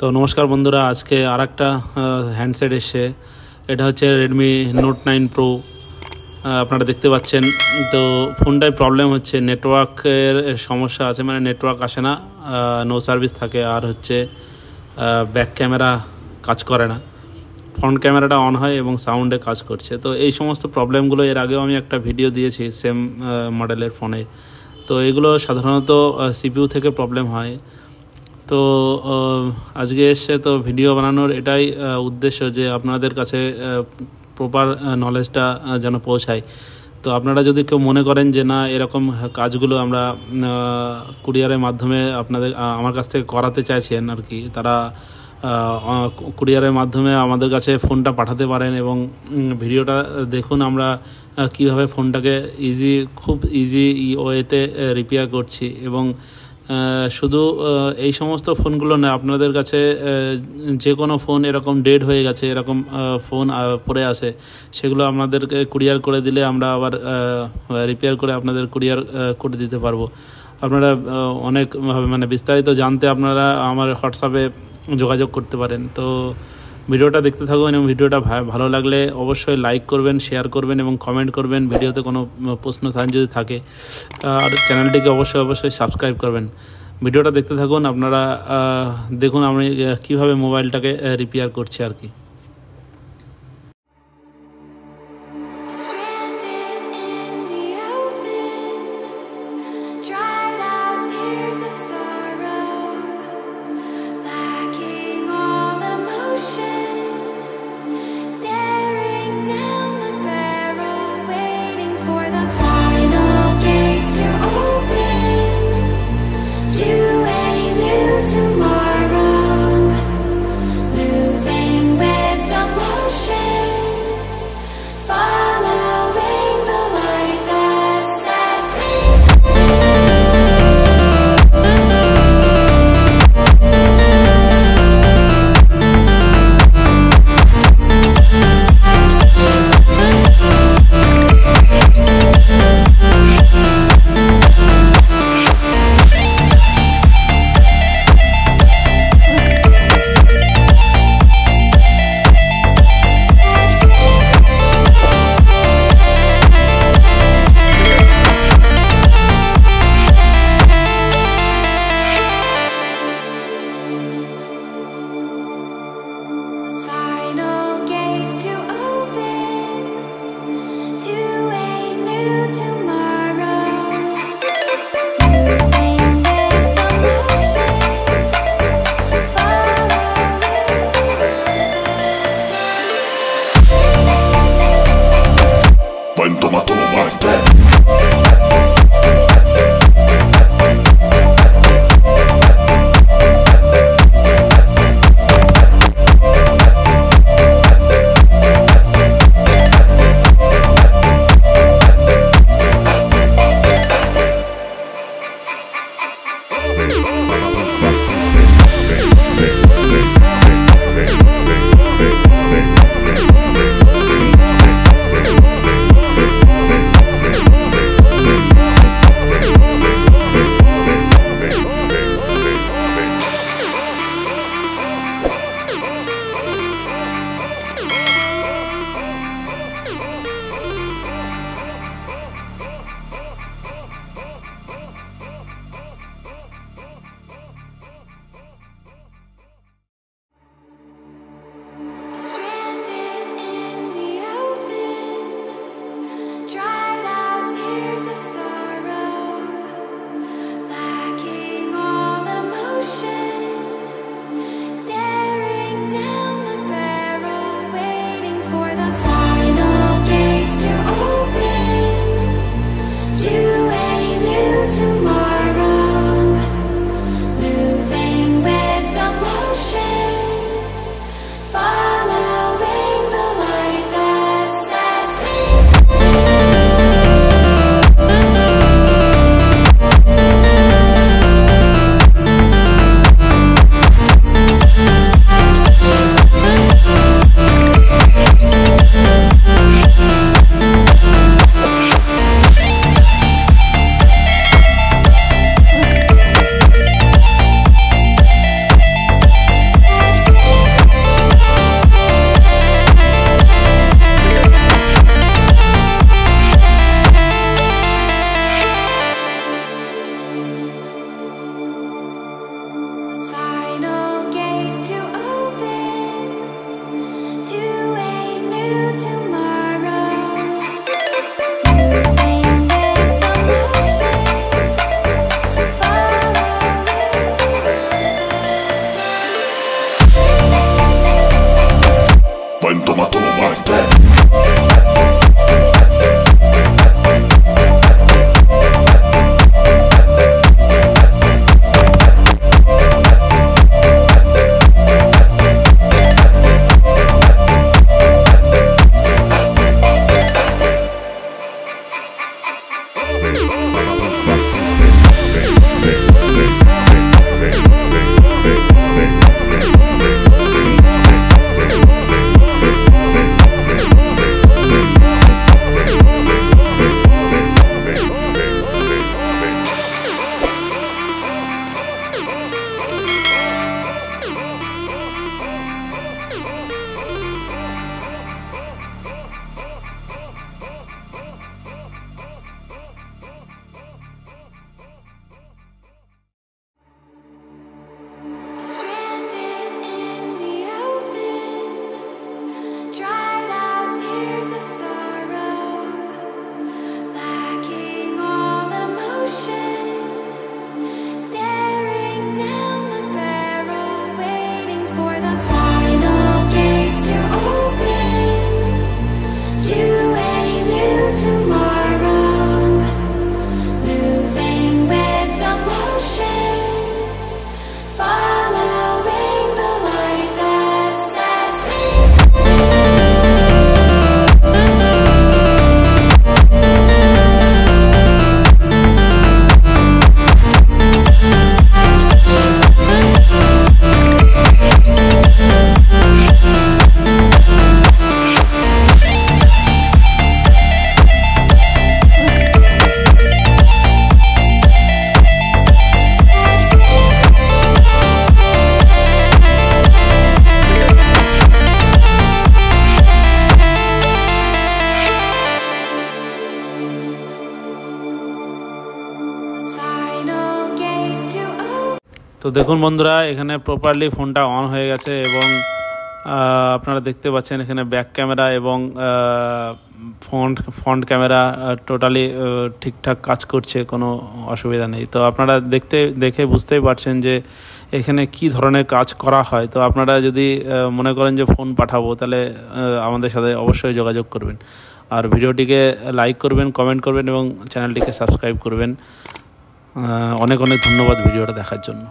তো নমস্কার বন্ধুরা, আজকে আরেকটা হ্যান্ডসেট এসছে। এটা হচ্ছে রেডমি নোট 9 প্রো। আপনারা দেখতে পাচ্ছেন। তো ফোনটায় প্রবলেম হচ্ছে, নেটওয়ার্কের সমস্যা আছে, মানে নেটওয়ার্ক আসে না, নো সার্ভিস থাকে। আর হচ্ছে ব্যাক ক্যামেরা কাজ করে না, ফ্রন্ট ক্যামেরাটা অন হয় এবং সাউন্ডে কাজ করছে। তো এই সমস্ত প্রবলেমগুলো এর আগেও আমি একটা ভিডিও দিয়েছি সেম মডেলের ফোনে। তো এগুলো সাধারণত সিপিইউ থেকে প্রবলেম হয়। তো আজকে এসে তো ভিডিও বানানোর এটাই উদ্দেশ্য যে আপনাদের কাছে প্রপার নলেজটা যেন পৌঁছায়। তো আপনারা যদি কেউ মনে করেন যে না, এরকম কাজগুলো আমরা কুরিয়ারের মাধ্যমে আপনাদের আমার কাছ থেকে করাতে চাইছেন আর কি, তারা কুরিয়ারের মাধ্যমে আমাদের কাছে ফোনটা পাঠাতে পারেন এবং ভিডিওটা দেখুন আমরা কিভাবে ফোনটাকে খুব ইজি ওয়েতে রিপেয়ার করছি। এবং শুধু এই সমস্ত ফোনগুলো না, আপনাদের কাছে যে কোনো ফোন এরকম ডেড হয়ে গেছে, এরকম ফোন পড়ে আসে, সেগুলো আপনাদেরকে কুরিয়ার করে দিলে আমরা আবার রিপেয়ার করে আপনাদের কুরিয়ার করে দিতে পারবো। আপনারা অনেকভাবে মানে বিস্তারিত জানতে আপনারা আমার হোয়াটসঅ্যাপে যোগাযোগ করতে পারেন। তো ভিডিওটা দেখতে থাকুন এবং ভিডিওটা ভালো লাগলে অবশ্যই লাইক করবেন, শেয়ার করবেন এবং কমেন্ট করবেন। ভিডিওতে কোনো প্রশ্ন যদি থাকে, আর চ্যানেলটিকে অবশ্যই সাবস্ক্রাইব করবেন। ভিডিওটা দেখতে থাকুন, আপনারা দেখুন আমি কীভাবে মোবাইলটাকে রিপেয়ার করছি আর কি। Tomorrow, moving where তো দেখুন বন্ধুরা, এখানে প্রপারলি ফোনটা অন হয়ে গেছে এবং আপনারা দেখতে পাচ্ছেন এখানে ব্যাক ক্যামেরা এবং ফ্রন্ট ক্যামেরা টোটালি ঠিকঠাক কাজ করছে, কোনো অসুবিধা নেই। তো আপনারা দেখে বুঝতেই পারছেন যে এখানে কি ধরনের কাজ করা হয়। তো আপনারা যদি মনে করেন যে ফোন পাঠাবো, তাহলে আমাদের সাথে অবশ্যই যোগাযোগ করবেন। আর ভিডিওটিকে লাইক করবেন, কমেন্ট করবেন এবং চ্যানেলটিকে সাবস্ক্রাইব করবেন। অনেক অনেক ধন্যবাদ ভিডিওটা দেখার জন্য।